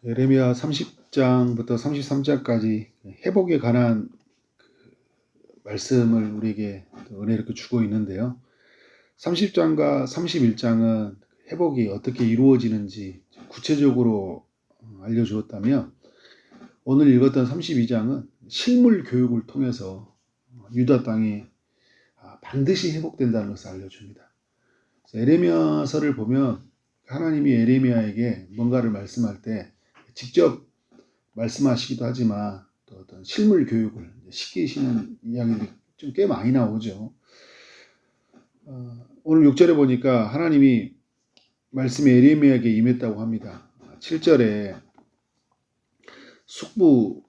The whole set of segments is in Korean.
예레미야 30장부터 33장까지 회복에 관한 말씀을 우리에게 은혜롭게 주고 있는데요. 30장과 31장은 회복이 어떻게 이루어지는지 구체적으로 알려주었다면, 오늘 읽었던 32장은 실물 교육을 통해서 유다 땅이 반드시 회복된다는 것을 알려줍니다. 에레미야서를 보면 하나님이 에레미야에게 뭔가를 말씀할 때 직접 말씀하시기도 하지만 또 어떤 실물 교육을 시키시는 이야기들이 좀 꽤 많이 나오죠. 오늘 6절에 보니까 하나님이 말씀이 에레미야에게 임했다고 합니다. 7절에 숙부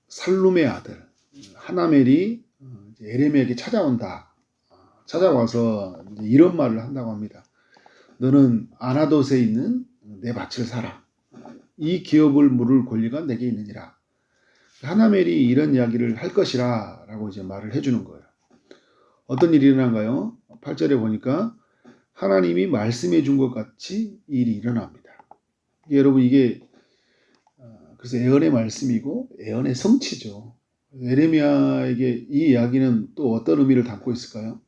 살룸의 아들 하나멜이 에레미야에게 찾아온다. 찾아와서 이런 말을 한다고 합니다. 너는 아나돗에 있는 내 밭을 사라. 이 기업을 물을 권리가 내게 있느니라. 하나멜이 이런 이야기를 할 것이라 라고 이제 말을 해주는 거예요. 어떤 일이 일어난가요? 8절에 보니까 하나님이 말씀해 준 것 같이 일이 일어납니다. 여러분, 이게 그래서 예언의 말씀이고 예언의 성취죠. 에레미야에게 이 이야기는 또 어떤 의미를 담고 있을까요?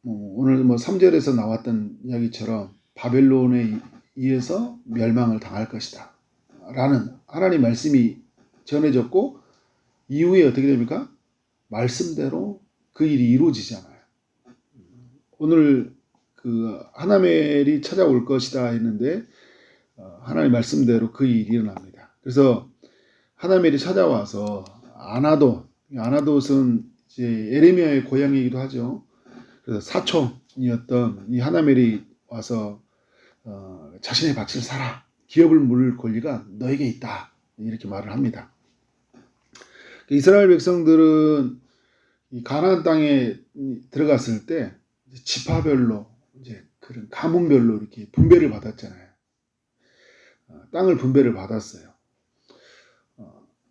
오늘 3절에서 나왔던 이야기처럼 바벨론에 의해서 멸망을 당할 것이다 라는 하나님 말씀이 전해졌고, 이후에 어떻게 됩니까? 말씀대로 그 일이 이루어지잖아요. 오늘 하나멜이 찾아올 것이다 했는데 하나님 말씀대로 그 일이 일어납니다. 그래서 하나멜이 찾아와서 아나돗은 이제 에레미야의 고향이기도 하죠. 그래서 사촌이었던 이 하나멜이 와서 자신의 밭을 사라. 기업을 물을 권리가 너에게 있다. 이렇게 말을 합니다. 이스라엘 백성들은 이 가나안 땅에 들어갔을 때 지파별로 이제 그런 가문별로 이렇게 분배를 받았잖아요. 땅을 분배를 받았어요.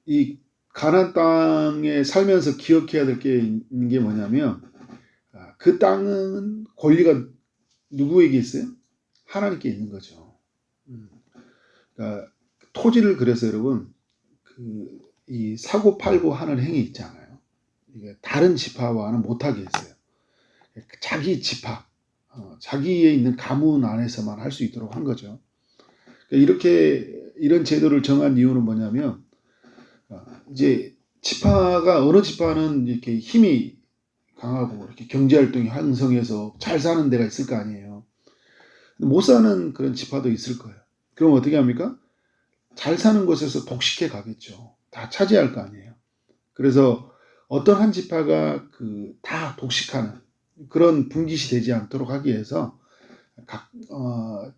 이 가나안 땅에 살면서 기억해야 될 게 있는 게 뭐냐면, 그 땅은 권리가 누구에게 있어요? 하나님께 있는 거죠. 그러니까 토지를, 그래서 여러분 이 사고 팔고 하는 행위 있잖아요. 이게 다른 지파와는 못하게 했어요. 자기 지파, 자기에 있는 가문 안에서만 할 수 있도록 한 거죠. 이렇게 이런 제도를 정한 이유는 뭐냐면, 이제 지파가 어느 지파는 이렇게 힘이 강하고 이렇게 경제 활동이 활성해서 잘 사는 데가 있을 거 아니에요. 못 사는 그런 지파도 있을 거예요. 그럼 어떻게 합니까? 잘 사는 곳에서 독식해 가겠죠. 다 차지할 거 아니에요. 그래서 어떤 한 지파가 다 독식하는 그런 분깃이 되지 않도록 하기 위해서 각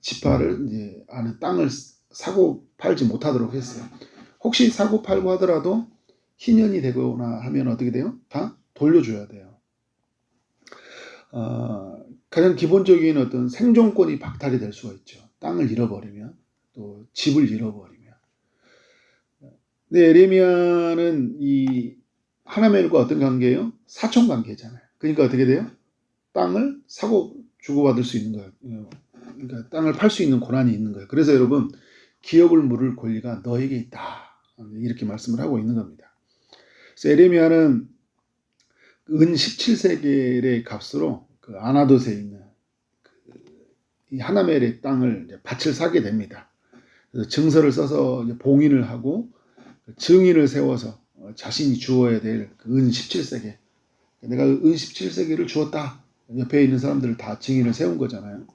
지파를 이제 아는 땅을 사고 팔지 못하도록 했어요. 혹시 사고 팔고 하더라도 희년이 되거나 하면 어떻게 돼요? 다 돌려줘야 돼요. 가장 기본적인 어떤 생존권이 박탈이 될 수가 있죠. 땅을 잃어버리면, 또 집을 잃어버리면. 근데 에레미야는 이 하나멜과 어떤 관계예요? 사촌 관계잖아요. 그러니까 어떻게 돼요? 땅을 사고 주고받을 수 있는 거예요. 그러니까 땅을 팔 수 있는 권한이 있는 거예요. 그래서 여러분, 기업을 물을 권리가 너에게 있다. 이렇게 말씀을 하고 있는 겁니다. 그래서 에레미야는 은 17세겔의 값으로 아나돗에 있는 이 하나멜의 땅을 이제 밭을 사게 됩니다. 그래서 증서를 써서 이제 봉인을 하고 증인을 세워서 자신이 주어야 될 은 17세겔, 내가 은 17세겔을 주었다. 옆에 있는 사람들을 다 증인을 세운 거잖아요.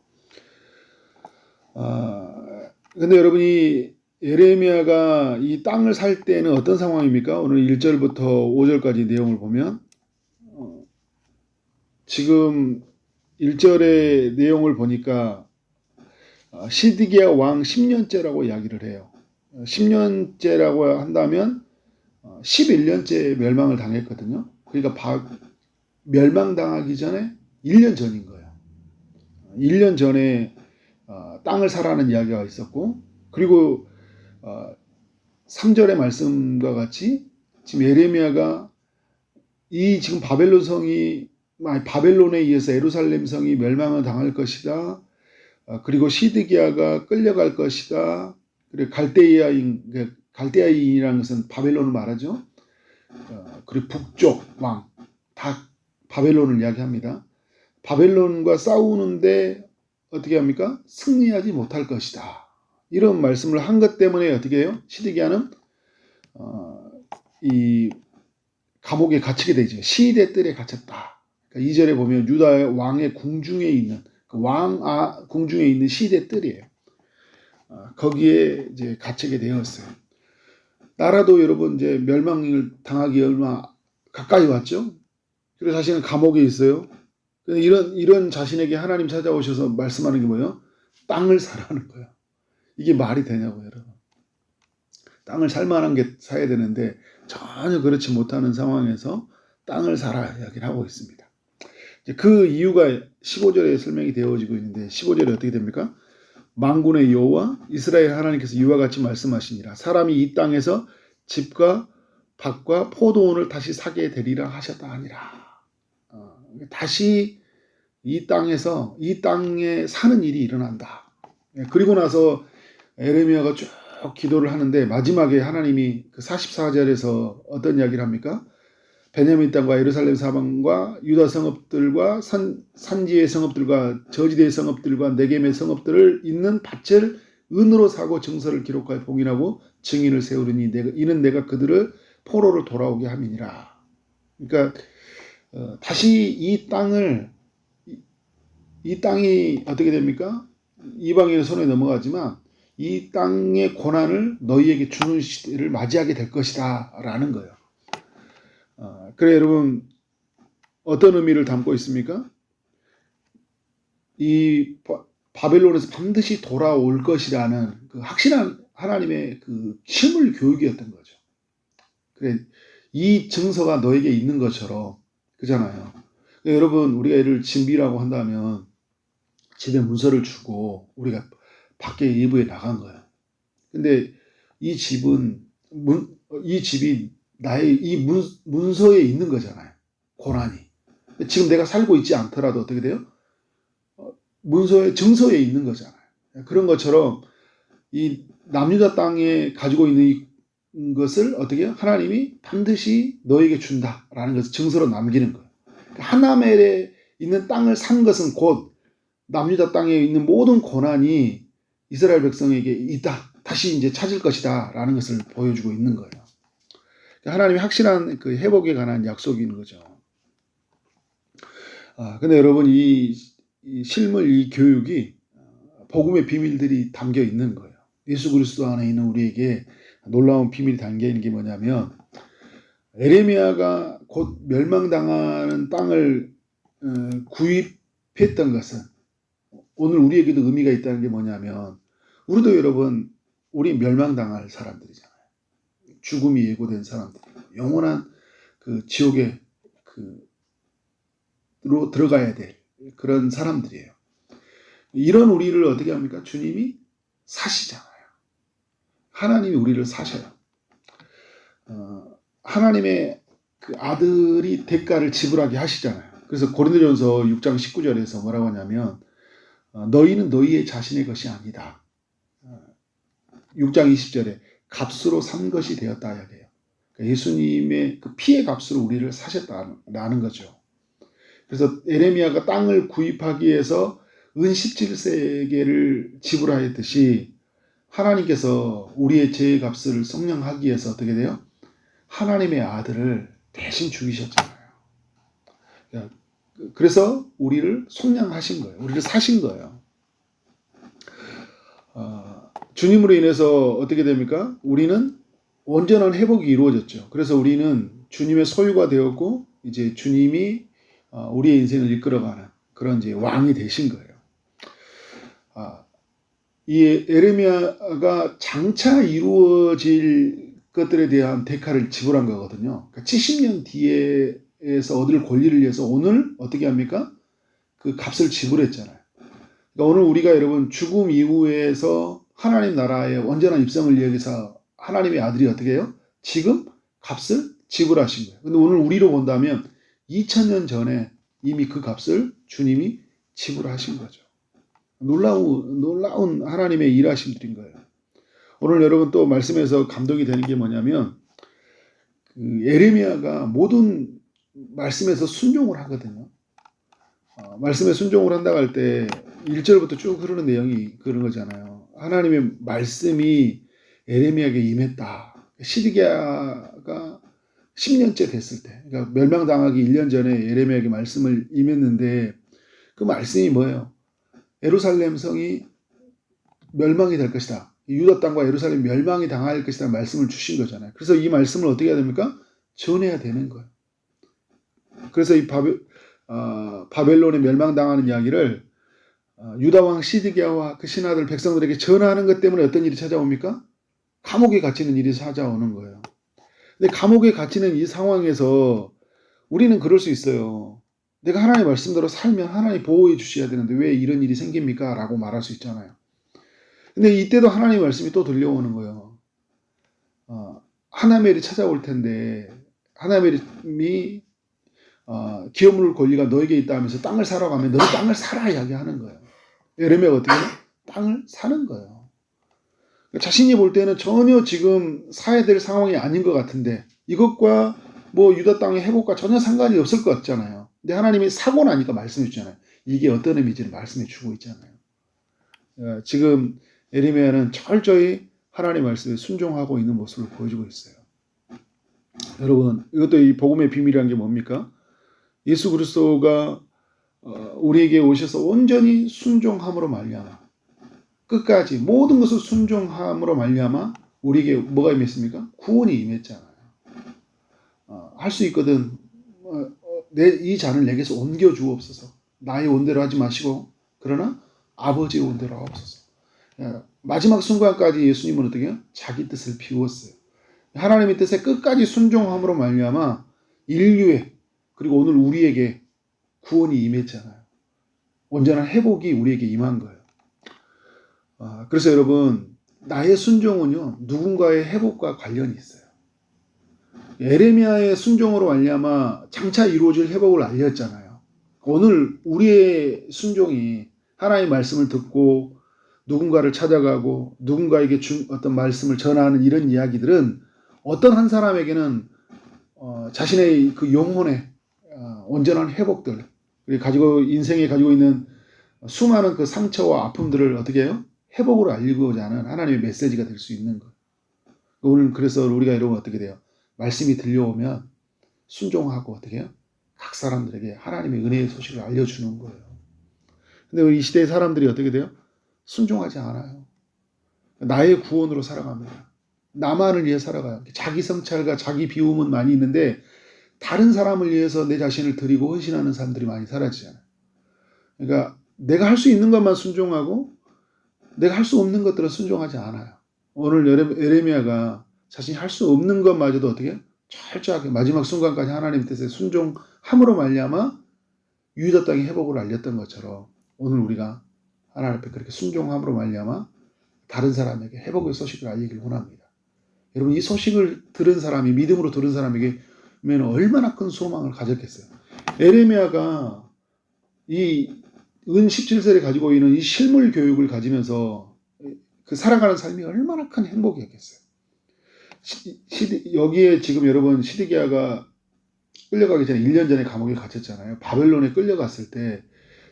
근데 여러분이 예레미야가 이 땅을 살 때는 어떤 상황입니까? 오늘 1절부터 5절까지 내용을 보면 지금 1절의 내용을 보니까 시드기야 왕 10년째라고 이야기를 해요. 10년째라고 한다면 11년째 멸망을 당했거든요. 그러니까 멸망당하기 전에 1년 전인 거예요. 1년 전에 땅을 사라는 이야기가 있었고, 그리고 3절의 말씀과 같이 지금 예레미야가 이 지금 바벨론에 의해서 예루살렘 성이 멸망을 당할 것이다. 그리고 시드기야가 끌려갈 것이다. 그리고 갈대아인이라는 것은 바벨론을 말하죠. 그리고 북쪽 왕, 다 바벨론을 이야기합니다. 바벨론과 싸우는데 어떻게 합니까? 승리하지 못할 것이다. 이런 말씀을 한 것 때문에 어떻게 해요? 시드기야는 이 감옥에 갇히게 되죠. 시대 뜰에 갇혔다. 그러니까 2절에 보면 유다 왕의 궁중에 있는 궁중에 있는 시대 뜰이에요. 거기에 이제 갇히게 되었어요. 나라도 여러분 이제 멸망을 당하기 얼마 가까이 왔죠. 그래서 자신은 감옥에 있어요. 이런 자신에게 하나님 찾아오셔서 말씀하는 게 뭐예요? 땅을 사라는 거예요. 이게 말이 되냐고요, 여러분. 땅을 살만한 게 사야 되는데 전혀 그렇지 못하는 상황에서 땅을 사라 이야기를 하고 있습니다. 그 이유가 15절에 설명이 되어지고 있는데 15절에 어떻게 됩니까? 만군의 여호와 이스라엘 하나님께서 이와 같이 말씀하시니라. 사람이 이 땅에서 집과 밭과 포도원을 다시 사게 되리라 하셨다 하니라. 다시 이 땅에 사는 일이 일어난다. 그리고 나서 에레미야가 쭉 기도를 하는데 마지막에 하나님이 그 44절에서 어떤 이야기를 합니까? 베냐민 땅과 예루살렘 사방과 유다 성읍들과 산지의 성읍들과 저지대의 성읍들과 네겜의 성읍들을 있는 밭을 은으로 사고 증서를 기록하여 봉인하고 증인을 세우리니 이는 내가 그들을 포로를 돌아오게 함이니라. 그러니까 다시 이 땅이 어떻게 됩니까? 이방인의 손에 넘어가지만 이 땅의 고난을 너희에게 주는 시대를 맞이하게 될 것이다 라는 거예요. 그래 여러분 어떤 의미를 담고 있습니까? 이 바벨론에서 반드시 돌아올 것이라는 그 확실한 하나님의 그 실물 교육이었던 거죠. 그래 이 증서가 너에게 있는 것처럼 그잖아요. 여러분 우리가 얘를 진비라고 한다면 집에 문서를 주고 우리가 밖에 일부에 나간 거예요. 근데 이 집이 나의 이 문서에 있는 거잖아요. 고난이. 지금 내가 살고 있지 않더라도 어떻게 돼요? 증서에 있는 거잖아요. 그런 것처럼 이 남유다 땅에 가지고 있는 것을 어떻게 해요? 하나님이 반드시 너에게 준다라는 것을 증서로 남기는 거예요. 하나멜에 있는 땅을 산 것은 곧 남유다 땅에 있는 모든 고난이 이스라엘 백성에게 있다. 다시 이제 찾을 것이다. 라는 것을 보여주고 있는 거예요. 하나님이 확실한 그 회복에 관한 약속이 있는 거죠. 근데 여러분, 이 교육이 복음의 비밀들이 담겨 있는 거예요. 예수 그리스도 안에 있는 우리에게 놀라운 비밀이 담겨 있는 게 뭐냐면, 에레미야가 곧 멸망당하는 땅을 구입했던 것은 오늘 우리에게도 의미가 있다는 게 뭐냐면, 우리도 여러분, 우리 멸망당할 사람들이잖아요. 죽음이 예고된 사람들, 영원한 그 지옥에 로 들어가야 될 그런 사람들이에요. 이런 우리를 어떻게 합니까? 주님이 사시잖아요. 하나님이 우리를 사셔요. 하나님의 그 아들이 대가를 지불하게 하시잖아요. 그래서 고린도전서 6장 19절에서 뭐라고 하냐면 너희는 너희의 자신의 것이 아니다. 6장 20절에 값으로 산 것이 되었다 이야기해요. 그러니까 예수님의 그 피의 값으로 우리를 사셨다는 거죠. 그래서 에레미야가 땅을 구입하기 위해서 은 17세계를 지불하였듯이 하나님께서 우리의 죄의 값을 속량하기 위해서 어떻게 돼요? 하나님의 아들을 대신 죽이셨잖아요. 그래서 우리를 속량하신 거예요. 우리를 사신 거예요. 주님으로 인해서 어떻게 됩니까? 우리는 온전한 회복이 이루어졌죠. 그래서 우리는 주님의 소유가 되었고 이제 주님이 우리의 인생을 이끌어가는 그런 이제 왕이 되신 거예요. 이 에레미야가 장차 이루어질 것들에 대한 대가를 지불한 거거든요. 그러니까 70년 뒤에서 얻을 권리를 위해서 오늘 어떻게 합니까? 그 값을 지불했잖아요. 그러니까 오늘 우리가 여러분 죽음 이후에서 하나님 나라의 온전한 입성을 위해서 하나님의 아들이 어떻게 해요? 지금 값을 지불하신 거예요. 근데 오늘 우리로 본다면 2000년 전에 이미 그 값을 주님이 지불하신 거죠. 놀라운 하나님의 일하심들인 거예요. 오늘 여러분 또 말씀에서 감동이 되는 게 뭐냐면 그 예레미야가 모든 말씀에서 순종을 하거든요. 말씀에 순종을 한다고 할 때 1절부터 쭉 흐르는 내용이 그런 거잖아요. 하나님의 말씀이 예레미야에게 임했다. 시드기야가 10년째 됐을 때, 그러니까 멸망당하기 1년 전에 예레미야에게 말씀을 임했는데 그 말씀이 뭐예요? 예루살렘 성이 멸망이 될 것이다. 유다 땅과 예루살렘 멸망이 당할 것이다 말씀을 주신 거잖아요. 그래서 이 말씀을 어떻게 해야 됩니까? 전해야 되는 거예요. 그래서 이 바벨론에 멸망당하는 이야기를 유다 왕 시드기야와 그 신하들 백성들에게 전하는 것 때문에 어떤 일이 찾아옵니까? 감옥에 갇히는 일이 찾아오는 거예요. 근데 감옥에 갇히는 이 상황에서 우리는 그럴 수 있어요. 내가 하나님의 말씀대로 살면 하나님 보호해 주셔야 되는데 왜 이런 일이 생깁니까? 라고 말할 수 있잖아요. 근데 이때도 하나님의 말씀이 또 들려오는 거예요. 하나님의 일이 찾아올 텐데 하나님의 일이 기업 물을 권리가 너에게 있다 하면서 땅을 사러 가면 너는 땅을 사라 이야기하는 거예요. 예레미야가 어떻게 해요? 땅을 사는 거예요. 자신이 볼 때는 전혀 지금 사야 될 상황이 아닌 것 같은데 이것과 뭐 유다 땅의 회복과 전혀 상관이 없을 것 같잖아요. 근데 하나님이 사고 나니까 말씀해 주잖아요. 이게 어떤 의미인지를 말씀해 주고 있잖아요. 지금 예레미야는 철저히 하나님의 말씀에 순종하고 있는 모습을 보여주고 있어요. 여러분, 이것도 이 복음의 비밀이란 게 뭡니까? 예수 그리스도가 우리에게 오셔서 온전히 순종함으로 말미암아 끝까지 모든 것을 순종함으로 말미암아 우리에게 뭐가 임했습니까? 구원이 임했잖아요. 할 수 있거든. 이 잔을 내게서 옮겨 주옵소서. 나의 원대로 하지 마시고 그러나 아버지의 원대로 하옵소서. 마지막 순간까지 예수님은 어떻게 해요? 자기 뜻을 비웠어요. 하나님의 뜻에 끝까지 순종함으로 말미암아 인류에 그리고 오늘 우리에게 구원이 임했잖아요. 온전한 회복이 우리에게 임한 거예요. 그래서 여러분 나의 순종은요 누군가의 회복과 관련이 있어요. 예레미야의 순종으로 말미암아 장차 이루어질 회복을 알렸잖아요. 오늘 우리의 순종이 하나님의 말씀을 듣고 누군가를 찾아가고 누군가에게 어떤 말씀을 전하는 이런 이야기들은 어떤 한 사람에게는 자신의 그 영혼의 온전한 회복들 그리고 인생에 가지고 있는 수많은 그 상처와 아픔들을 어떻게 해요? 회복으로 알리고자 하는 하나님의 메시지가 될 수 있는 것. 오늘 그래서 우리가 여러분 어떻게 돼요? 말씀이 들려오면 순종하고 어떻게 해요? 각 사람들에게 하나님의 은혜의 소식을 알려주는 거예요. 근데 이 시대의 사람들이 어떻게 돼요? 순종하지 않아요. 나의 구원으로 살아갑니다. 나만을 위해 살아가요. 자기 성찰과 자기 비움은 많이 있는데 다른 사람을 위해서 내 자신을 드리고 헌신하는 사람들이 많이 사라지잖아요. 그러니까 내가 할 수 있는 것만 순종하고 내가 할 수 없는 것들은 순종하지 않아요. 오늘 예레미야가 자신이 할 수 없는 것마저도 어떻게 철저하게 마지막 순간까지 하나님 뜻에 순종함으로 말미암아 유다 땅의 회복을 알렸던 것처럼 오늘 우리가 하나님 앞에 그렇게 순종함으로 말미암아 다른 사람에게 회복의 소식을 알리길 원합니다. 여러분 이 소식을 들은 사람이 믿음으로 들은 사람에게 얼마나 큰 소망을 가졌겠어요. 예레미야가 이 은 17세를 가지고 있는 이 실물 교육을 가지면서 그 살아가는 삶이 얼마나 큰 행복이었겠어요. 여기에 지금 여러분 시드기야가 끌려가기 전에 1년 전에 감옥에 갇혔잖아요. 바벨론에 끌려갔을 때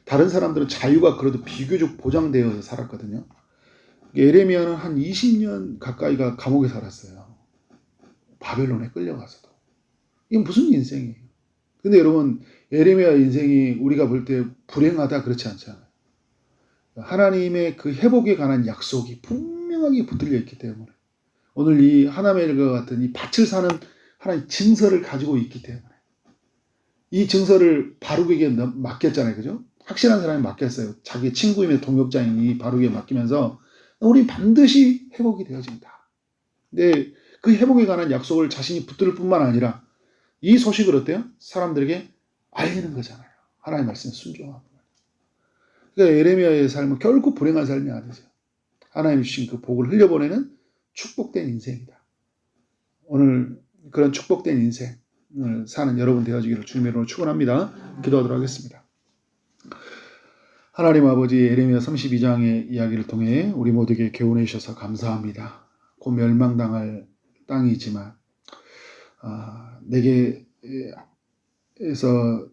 다른 사람들은 자유가 그래도 비교적 보장되어서 살았거든요. 예레미야는 한 20년 가까이가 감옥에 살았어요. 바벨론에 끌려가서도. 이게 무슨 인생이에요. 근데 여러분 예레미야 인생이 우리가 볼 때 불행하다 그렇지 않잖아요. 하나님의 그 회복에 관한 약속이 분명하게 붙들려 있기 때문에 오늘 이 하나멜과 같은 이 밭을 사는 하나의 증서를 가지고 있기 때문에 이 증서를 바룩에게 맡겼잖아요. 그죠? 확실한 사람이 맡겼어요. 자기 친구이며 동역자인 이 바룩에게 맡기면서 우리 반드시 회복이 되어진다. 근데 그 회복에 관한 약속을 자신이 붙들 뿐만 아니라 이 소식을 어때요? 사람들에게 알리는 거잖아요. 하나님의 말씀에 순종하고. 그러니까 예레미야의 삶은 결코 불행한 삶이 아니죠. 하나님 주신 그 복을 흘려보내는 축복된 인생이다. 오늘 그런 축복된 인생을 사는 여러분 되어지기를 주님의 이름으로 축원합니다. 기도하도록 하겠습니다. 하나님 아버지 예레미야 32장의 이야기를 통해 우리 모두에게 교훈해 주셔서 감사합니다. 곧 멸망당할 땅이지만 내게에서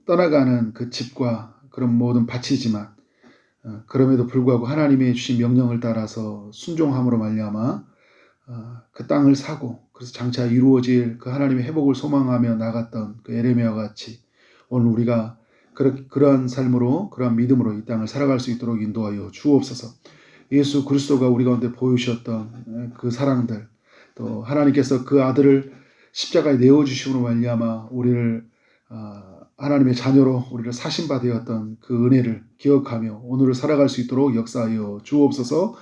떠나가는 그 집과 그런 모든 밭이지만 그럼에도 불구하고 하나님의 주신 명령을 따라서 순종함으로 말미암아 그 땅을 사고 그래서 장차 이루어질 그 하나님의 회복을 소망하며 나갔던 그 예레미야와 같이 오늘 우리가 그러한 삶으로 그러한 믿음으로 이 땅을 살아갈 수 있도록 인도하여 주옵소서. 예수 그리스도가 우리 가운데 보여주셨던 그 사랑들 또 하나님께서 그 아들을 십자가에 내어주심으로 말미암아 우리를 하나님의 자녀로 우리를 사신바 되었던 그 은혜를 기억하며 오늘을 살아갈 수 있도록 역사하여 주옵소서.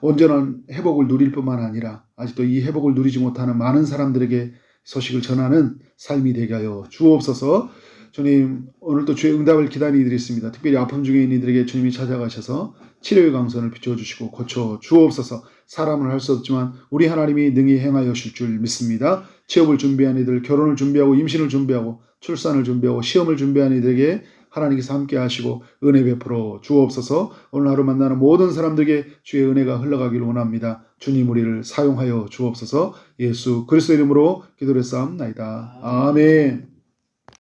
온전한 회복을 누릴 뿐만 아니라 아직도 이 회복을 누리지 못하는 많은 사람들에게 소식을 전하는 삶이 되게 하여 주옵소서. 주님 오늘도 주의 응답을 기다리드렸습니다. 특별히 아픔 중에 있는 이들에게 주님이 찾아가셔서 치료의 강선을 비춰주시고 고쳐 주옵소서. 사람은 할 수 없지만 우리 하나님이 능히 행하여 실 줄 믿습니다. 취업을 준비한 이들, 결혼을 준비하고 임신을 준비하고 출산을 준비하고 시험을 준비한 이들에게 하나님께서 함께 하시고 은혜 베풀어 주옵소서. 오늘 하루 만나는 모든 사람들에게 주의 은혜가 흘러가기를 원합니다. 주님 우리를 사용하여 주옵소서. 예수 그리스도 이름으로 기도를 쌓옵나이다. 아멘.